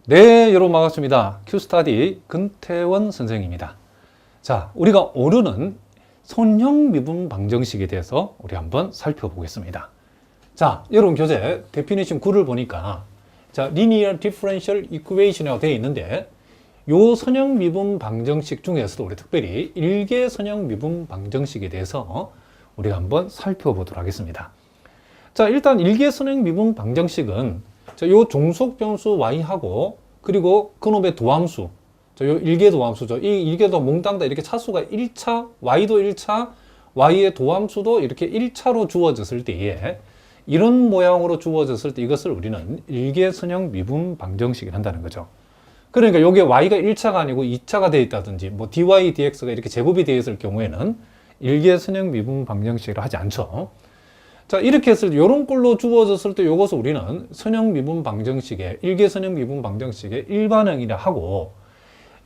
네, 여러분 반갑습니다. 큐스타디 근태원 선생입니다. 자, 우리가 오르는 선형 미분 방정식에 대해서 우리 한번 살펴보겠습니다. 자, 여러분 교재 데피니션 9를 보니까 자, Linear Differential Equation이라고 되어 있는데 요 선형 미분 방정식 중에서도 우리 특별히 일개 선형 미분 방정식에 대해서 우리가 한번 살펴보도록 하겠습니다. 자, 일단 일개 선형 미분 방정식은 자, 요 종속 변수 y하고 그리고 그놈의 도함수, 요 일개 도함수죠. 이 일개도 몽땅 다 이렇게 차수가 1차, y도 1차, y의 도함수도 이렇게 1차로 주어졌을 때에 이런 모양으로 주어졌을 때 이것을 우리는 일개 선형 미분 방정식을 한다는 거죠. 그러니까 요게 y가 1차가 아니고 2차가 되어 있다든지 뭐 dy, dx가 이렇게 제곱이 되어 있을 경우에는 일개 선형 미분 방정식을 하지 않죠. 자, 이렇게 했을 때, 요런 꼴로 주어졌을 때, 요것을 우리는 선형 미분 방정식의, 일개 선형 미분 방정식의 일반형이라 하고,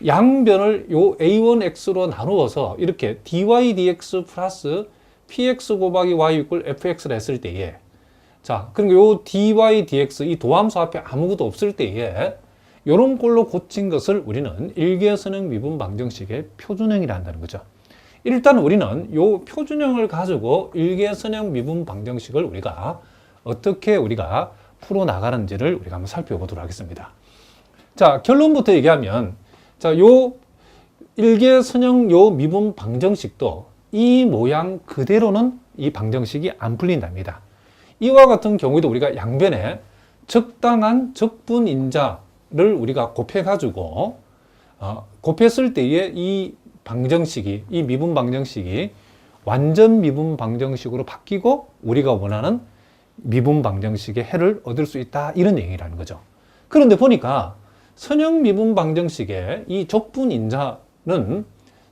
양변을 요 a1x로 나누어서 이렇게 dy dx 플러스 px 곱하기 y 이꼴 fx를 했을 때에, 자, 그리고 요 dy dx, 이 도함수 앞에 아무것도 없을 때에, 요런 꼴로 고친 것을 우리는 일개 선형 미분 방정식의 표준형이라 한다는 거죠. 일단 우리는 요 표준형을 가지고 일개 선형 미분 방정식을 우리가 어떻게 우리가 풀어나가는지를 우리가 한번 살펴보도록 하겠습니다. 자, 결론부터 얘기하면, 자, 요 일개 선형 요 미분 방정식도 이 모양 그대로는 이 방정식이 안 풀린답니다. 이와 같은 경우에도 우리가 양변에 적당한 적분인자를 우리가 곱해가지고, 곱했을 때에 이 방정식이, 이 미분 방정식이 완전 미분 방정식으로 바뀌고 우리가 원하는 미분 방정식의 해를 얻을 수 있다, 이런 얘기라는 거죠. 그런데 보니까 선형 미분 방정식의 이 적분인자는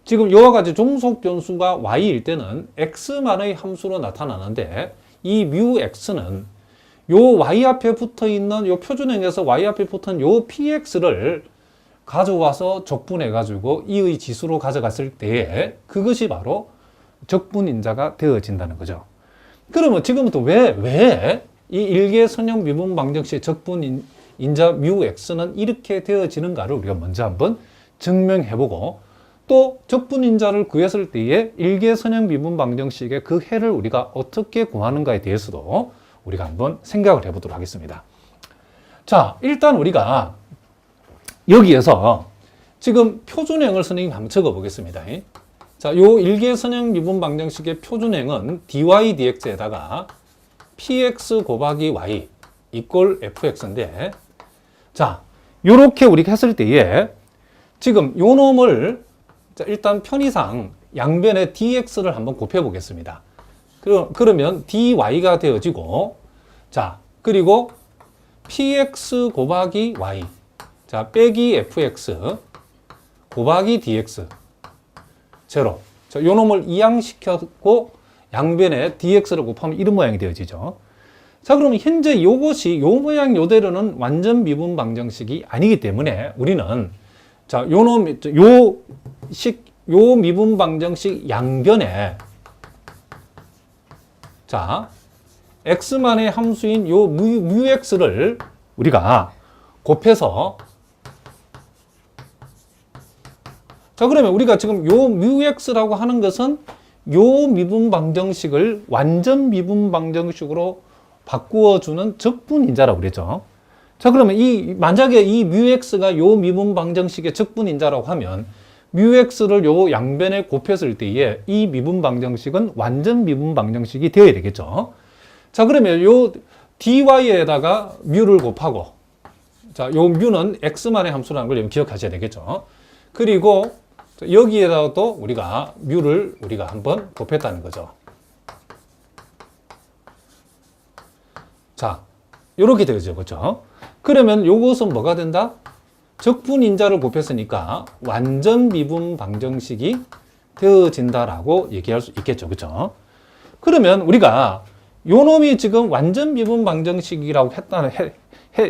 지금 이와 같이 종속 변수가 y일 때는 x만의 함수로 나타나는데 이 뮤 x는 요 y 앞에 붙어 있는 요 표준형에서 y 앞에 붙은 요 px를 가져와서 적분해가지고 이의 지수로 가져갔을 때에 그것이 바로 적분인자가 되어진다는 거죠. 그러면 지금부터 왜 이 일개 선형 미분 방정식의 적분인자 뮤 x는 이렇게 되어지는가를 우리가 먼저 한번 증명해보고, 또 적분인자를 구했을 때에 일개 선형 미분 방정식의 그 해를 우리가 어떻게 구하는가에 대해서도 우리가 한번 생각을 해보도록 하겠습니다. 자, 일단 우리가 여기에서 지금 표준형을 선생님 한번 적어 보겠습니다. 자, 요 일개 선형 미분 방정식의 표준형은 dy dx에다가 px 곱하기 y 이꼴 fx인데, 자, 요렇게 우리가 했을 때에 지금 요 놈을 자, 일단 편의상 양변에 dx를 한번 곱해 보겠습니다. 그러면 dy가 되어지고, 자, 그리고 px 곱하기 y, 자, 빼기 fx 곱하기 dx 제로. 자, 요 놈을 이항시켰고 양변에 dx를 곱하면 이런 모양이 되어지죠. 자, 그러면 현재 요것이 요 모양 요대로는 완전 미분 방정식이 아니기 때문에 우리는 자, 요 미분 방정식 양변에 자, x만의 함수인 요 뮤 x를 우리가 곱해서, 자, 그러면 우리가 지금 요 뮤x라고 하는 것은 요 미분 방정식을 완전 미분 방정식으로 바꾸어주는 적분인자라고 그랬죠. 자, 그러면 만약에 이 뮤x가 요 미분 방정식의 적분인자라고 하면 뮤x를 요 양변에 곱했을 때에 이 미분 방정식은 완전 미분 방정식이 되어야 되겠죠. 자, 그러면 요 dy에다가 뮤를 곱하고, 자, 요 뮤는 x만의 함수라는 걸 기억하셔야 되겠죠. 그리고 여기에다가도 우리가 뮤를 우리가 한번 곱했다는 거죠. 자, 요렇게 되죠. 그렇죠? 그러면 요것은 뭐가 된다? 적분인자를 곱했으니까 완전 미분 방정식이 되어진다라고 얘기할 수 있겠죠. 그렇죠? 그러면 우리가 요 놈이 지금 완전 미분 방정식이라고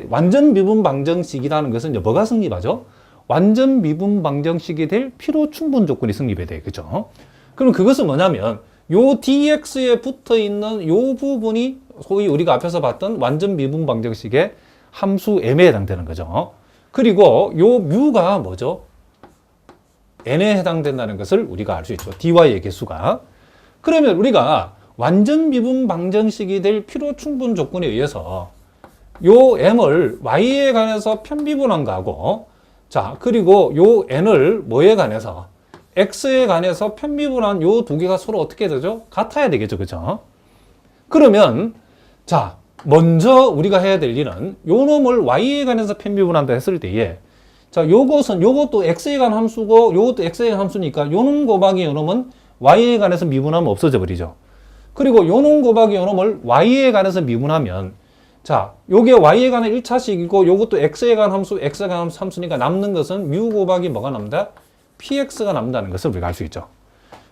완전 미분 방정식이라는 것은 이제 뭐가 성립하죠? 완전 미분 방정식이 될 필요 충분 조건이 성립해야 돼요. 그죠? 그럼 그것은 뭐냐면 요 dx에 붙어 있는 요 부분이 소위 우리가 앞에서 봤던 완전 미분 방정식의 함수 m에 해당되는 거죠. 그리고 요 뮤가 뭐죠? n에 해당된다는 것을 우리가 알 수 있죠. dy의 개수가. 그러면 우리가 완전 미분 방정식이 될 필요 충분 조건에 의해서 요 m을 y에 관해서 편미분한 거하고, 자, 그리고 요 n을 뭐에 관해서 x에 관해서 편미분한 요 두 개가 서로 어떻게 되죠? 같아야 되겠죠. 그죠? 그러면 자, 먼저 우리가 해야 될 일은 요 놈을 y에 관해서 편미분한다 했을 때에, 자, 요것도 x에 관한 함수고 요것도 x에 관한 함수니까 요놈 곱하기 요놈은 y에 관해서 미분하면 없어져 버리죠. 그리고 요놈 곱하기 요놈을 y에 관해서 미분하면, 자, 요게 y에 관한 1차식이고 요것도 x에 관한 함수, x에 관한 함수니까 남는 것은 뮤 곱하기 뭐가 남다? px가 남는다는 것을 우리가 알 수 있죠.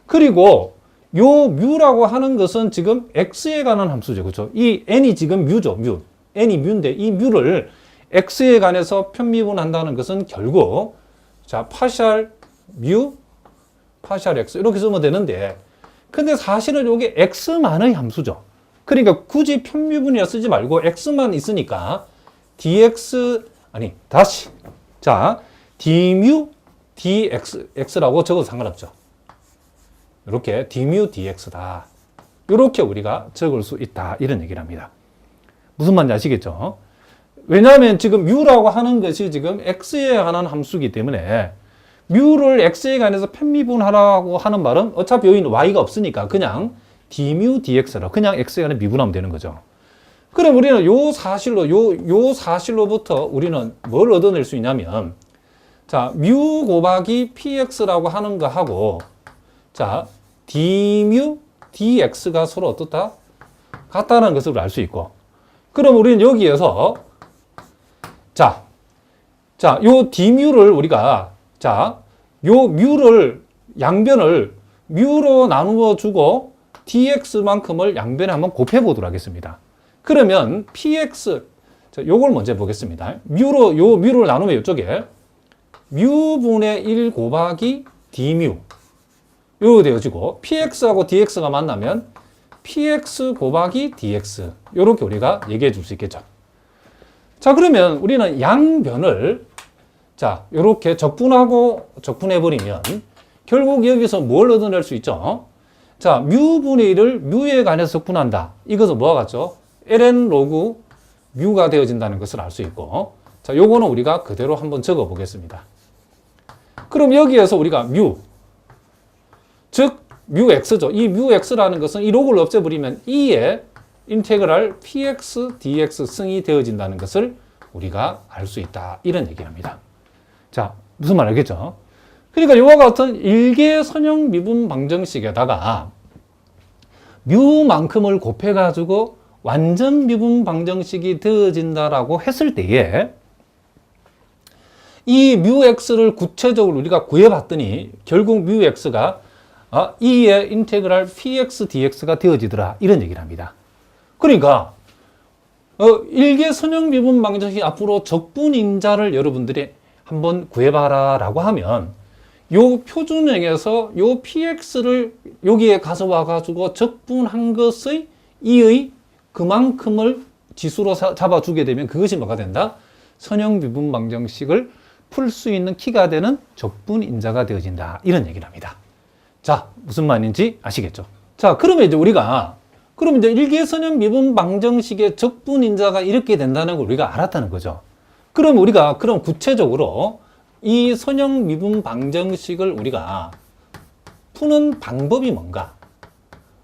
그리고 요 뮤라고 하는 것은 지금 x에 관한 함수죠. 그렇죠? 이 n이 지금 뮤죠. 뮤. n이 뮤인데 이 뮤를 x에 관해서 편미분한다는 것은 결국, 자, 파샬 뮤, 파샬 x 이렇게 쓰면 되는데, 근데 사실은 요게 x만의 함수죠. 그러니까 굳이 편미분이라 쓰지 말고 x만 있으니까 dx, 아니, 다시. 자, d뮤 dx라고 적어도 상관없죠. 이렇게 d뮤 dx다. 이렇게 우리가 적을 수 있다. 이런 얘기를 합니다. 무슨 말인지 아시겠죠? 왜냐하면 지금 뮤라고 하는 것이 지금 x에 관한 함수이기 때문에 뮤를 x에 관해서 편미분하라고 하는 말은 어차피 여기는 y가 없으니까 그냥 d뮤 dx로 그냥 x에 관해 미분하면 되는 거죠. 그럼 우리는 요 사실로부터 우리는 뭘 얻어낼 수 있냐면, 자, 뮤 곱하기 px라고 하는 거 하고, 자, d뮤 dx가 서로 어떻다? 같다는 것을 알 수 있고, 그럼 우리는 여기에서 요 d뮤를 우리가, 자, 요 뮤를 양변을 뮤로 나누어 주고 dx만큼을 양변에 한번 곱해 보도록 하겠습니다. 그러면 px, 자, 요걸 먼저 보겠습니다. 요 뮤를 나누면 이쪽에 뮤분의 1 곱하기 d뮤 요렇게 되어지고, px하고 dx가 만나면 px 곱하기 dx 요렇게 우리가 얘기해 줄 수 있겠죠. 자, 그러면 우리는 양변을, 자, 요렇게 적분하고 적분해 버리면 결국 여기서 뭘 얻어낼 수 있죠? 자, 뮤분의 1을 뮤에 관해서 적분한다. 이것은 뭐와 같죠? ln 로그 뮤가 되어진다는 것을 알 수 있고, 자, 요거는 우리가 그대로 한번 적어 보겠습니다. 그럼 여기에서 우리가 뮤, 즉 뮤x죠. 이 뮤x라는 것은 이 로그를 없애버리면 2의 인테그랄 px dx 승이 되어진다는 것을 우리가 알 수 있다. 이런 얘기를 합니다. 자, 무슨 말 알겠죠? 그러니까 이와 같은 일개 선형 미분 방정식에다가 뮤만큼을 곱해가지고 완전 미분 방정식이 되어진다라고 했을 때에 이 뮤x를 구체적으로 우리가 구해봤더니 결국 뮤x가 2의 인테그랄 px dx가 되어지더라. 이런 얘기를 합니다. 그러니까 일개 선형 미분 방정식 앞으로 적분인자를 여러분들이 한번 구해봐라 라고 하면 요 표준형에서 요 px를 여기에 가져와가지고 적분한 것의 2의 그만큼을 지수로 잡아주게 되면 그것이 뭐가 된다? 선형 미분 방정식을 풀 수 있는 키가 되는 적분인자가 되어진다. 이런 얘기를 합니다. 자, 무슨 말인지 아시겠죠? 자, 그러면 이제 우리가 그럼 이제 일개선형 미분 방정식의 적분인자가 이렇게 된다는 걸 우리가 알았다는 거죠. 그럼 우리가 그럼 구체적으로 이 선형 미분 방정식을 우리가 푸는 방법이 뭔가?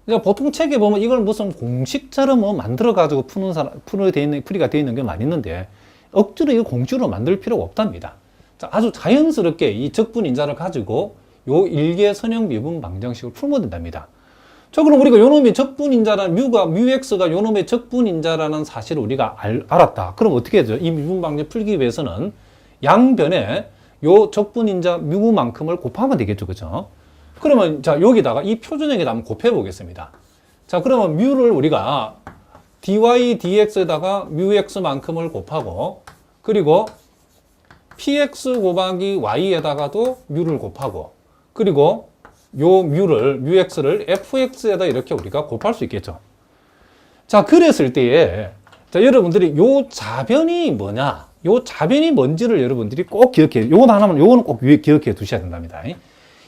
그러니까 보통 책에 보면 이걸 무슨 공식처럼 뭐 만들어가지고 풀이가 되어 있는 게 많이 있는데 억지로 이거 공식으로 만들 필요가 없답니다. 자, 아주 자연스럽게 이 적분인자를 가지고 요 일개 선형 미분 방정식을 풀면 된답니다. 자, 그럼 우리가 요놈이 적분인자라는 뮤x가 요놈의 적분인자라는 사실을 우리가 알았다. 그럼 어떻게 하죠? 이 미분 방정 풀기 위해서는 양변에 요 적분인자 뮤만큼을 곱하면 되겠죠. 그죠? 그러면 자, 여기다가 이 표준형에다 한번 곱해 보겠습니다. 자, 그러면 뮤를 우리가 dy dx에다가 뮤x만큼을 곱하고, 그리고 px 곱하기 y에다가도 뮤를 곱하고, 그리고 요 뮤x를 fx에다 이렇게 우리가 곱할 수 있겠죠. 자, 그랬을 때에 자, 여러분들이 요 자변이 뭐냐? 요 자변이 뭔지를 여러분들이 꼭 기억해. 요거 하나만, 요거는 꼭 기억해 두셔야 된답니다.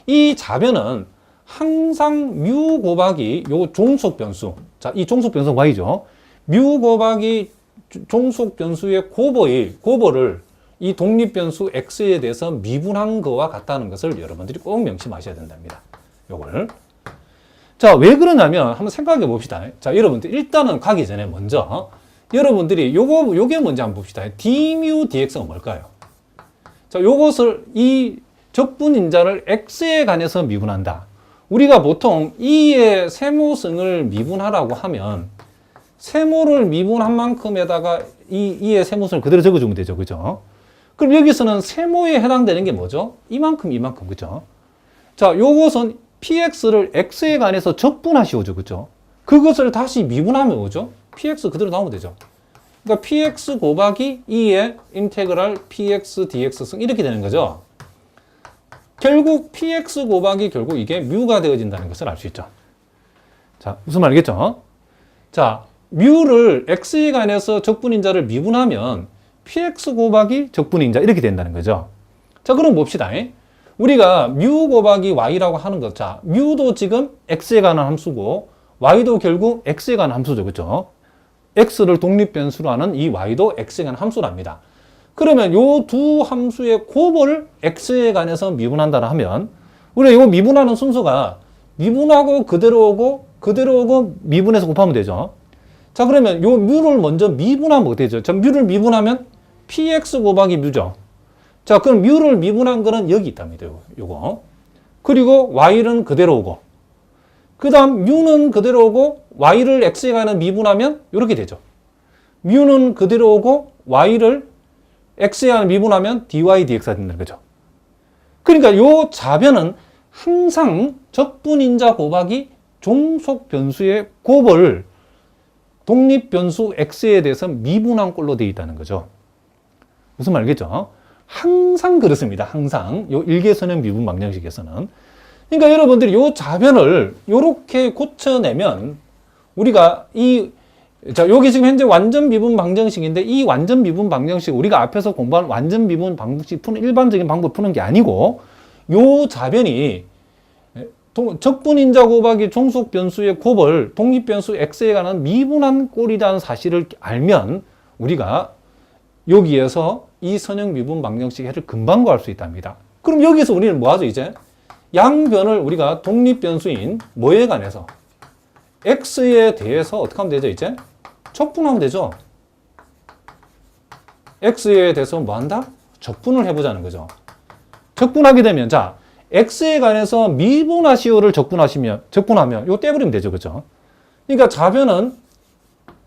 이 자변은 항상 뮤 곱하기 요 종속 변수. 자, 이 종속 변수가 y죠. 뮤 곱하기 종속 변수의 곱을 이 독립 변수 x에 대해서 미분한 거와 같다는 것을 여러분들이 꼭 명심하셔야 된답니다. 요걸. 자, 왜 그러냐면 한번 생각해 봅시다. 자, 여러분들 일단은 가기 전에 먼저 여러분들이 요게 뭔지 한번 봅시다. dμ dx가 뭘까요? 자, 요것을 이 적분인자를 x에 관해서 미분한다. 우리가 보통 이의 세모승을 미분하라고 하면 세모를 미분한 만큼에다가 이의 세모승을 그대로 적어주면 되죠. 그죠? 그럼 여기서는 세모에 해당되는 게 뭐죠? 이만큼, 그죠? 자, 요것은 px를 x에 관해서 적분하시오죠. 그죠? 그것을 다시 미분하면 뭐죠? px 그대로 나오면 되죠. 그러니까 px 곱하기 2의 인테그랄 px dx승 이렇게 되는 거죠. 결국 px 곱하기 결국 이게 뮤가 되어진다는 것을 알 수 있죠. 자, 무슨 말이겠죠? 자, 뮤를 x에 관해서 적분인자를 미분하면 px 곱하기 적분인자 이렇게 된다는 거죠. 자, 그럼 봅시다. 우리가 뮤 곱하기 y라고 하는 것. 자, 뮤도 지금 x에 관한 함수고 y도 결국 x에 관한 함수죠. 그렇죠? x를 독립변수로 하는 이 y도 x에 관한 함수랍니다. 그러면 요 두 함수의 곱을 x에 관해서 미분한다 하면 우리가 이거 미분하는 순서가 미분하고 그대로 오고 미분해서 곱하면 되죠. 자, 그러면 요 뮤를 먼저 미분하면 어떻게 되죠? 자, 뮤를 미분하면 px 곱하기 뮤죠. 자, 그럼 뮤를 미분한 거는 여기 있답니다. 요거. 그리고 y는 그대로 오고 그 다음 뮤는 그대로 오고 y를 x에 관한 미분하면 이렇게 되죠. 뮤는 그대로 오고 y를 x에 관한 미분하면 dy dx가 된다는 거죠. 그러니까 요 자변은 항상 적분인자 곱하기 종속 변수의 곱을 독립 변수 x에 대해서 미분한 꼴로 되어 있다는 거죠. 무슨 말이겠죠? 항상 그렇습니다. 항상 요 일개선형 미분 방정식에서는. 그러니까 여러분들이 요 자변을 요렇게 고쳐내면 우리가 자, 여기 지금 현재 완전 미분 방정식인데 이 완전 미분 방정식 우리가 앞에서 공부한 완전 미분 방정식 푸는 일반적인 방법 푸는 게 아니고 요 자변이 적분인자 곱하기 종속 변수의 곱을 독립 변수 x에 관한 미분한 꼴이라는 사실을 알면 우리가 여기에서 이 선형 미분 방정식 해를 금방 구할 수 있답니다. 그럼 여기서 우리는 뭐 하죠, 이제? 양변을 우리가 독립 변수인 뭐에 관해서? x에 대해서 어떻게 하면 되죠, 이제? 적분하면 되죠. x에 대해서 뭐 한다? 적분을 해보자는 거죠. 적분하게 되면, 자, x에 관해서 미분하시오를 적분하면, 이거 떼버리면 되죠, 그죠? 그러니까 좌변은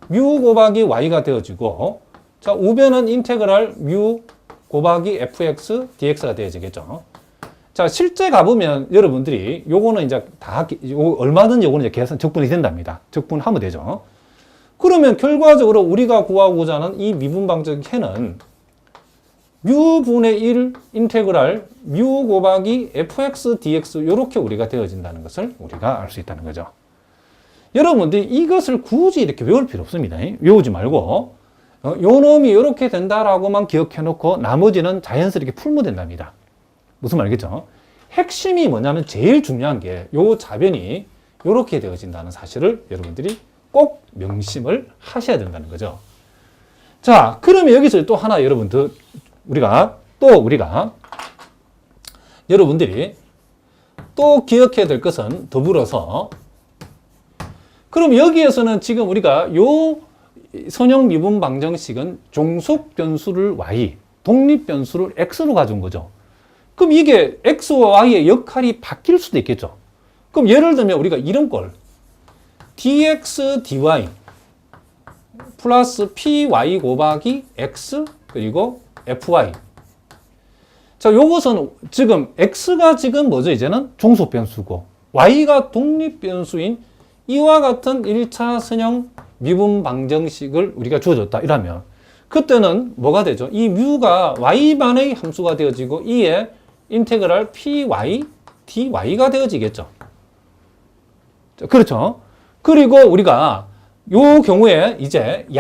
뮤 곱하기 y가 되어지고, 자, 우변은 인테그랄 뮤 곱하기 fx dx가 되어지겠죠. 자, 실제 가보면 여러분들이 요거는 이제 얼마든지 요거는 이제 계산, 적분이 된답니다. 적분하면 되죠. 그러면 결과적으로 우리가 구하고자 하는 이 미분 방정식 해는 뮤분의 1 인테그랄 뮤 곱하기 fx dx 이렇게 우리가 되어진다는 것을 우리가 알 수 있다는 거죠. 여러분들이 이것을 굳이 이렇게 외울 필요 없습니다. 외우지 말고 요 놈이 이렇게 된다라고만 기억해 놓고 나머지는 자연스럽게 풀면 된답니다. 무슨 말이겠죠? 핵심이 뭐냐면 제일 중요한 게 요 자변이 이렇게 되어진다는 사실을 여러분들이 꼭 명심을 하셔야 된다는 거죠. 자, 그러면 여기서 또 하나 여러분들 우리가 여러분들이 또 기억해야 될 것은 더불어서 그럼 여기에서는 지금 우리가 요 선형 미분 방정식은 종속 변수를 y, 독립 변수를 x로 가져온 거죠. 그럼 이게 x와 y의 역할이 바뀔 수도 있겠죠. 그럼 예를 들면 우리가 이런 걸 dx dy 플러스 py 곱하기 x 그리고 fy. 자, 요것은 지금 x가 지금 뭐죠? 이제는 종속 변수고 y가 독립 변수인 이와 같은 1차 선형 미분 방정식을 우리가 주어졌다 이러면 그때는 뭐가 되죠? 이 뮤가 y만의 함수가 되어지고 이에 인테그랄 py dy가 되어지겠죠. 그렇죠? 그리고 우리가 요 경우에 이제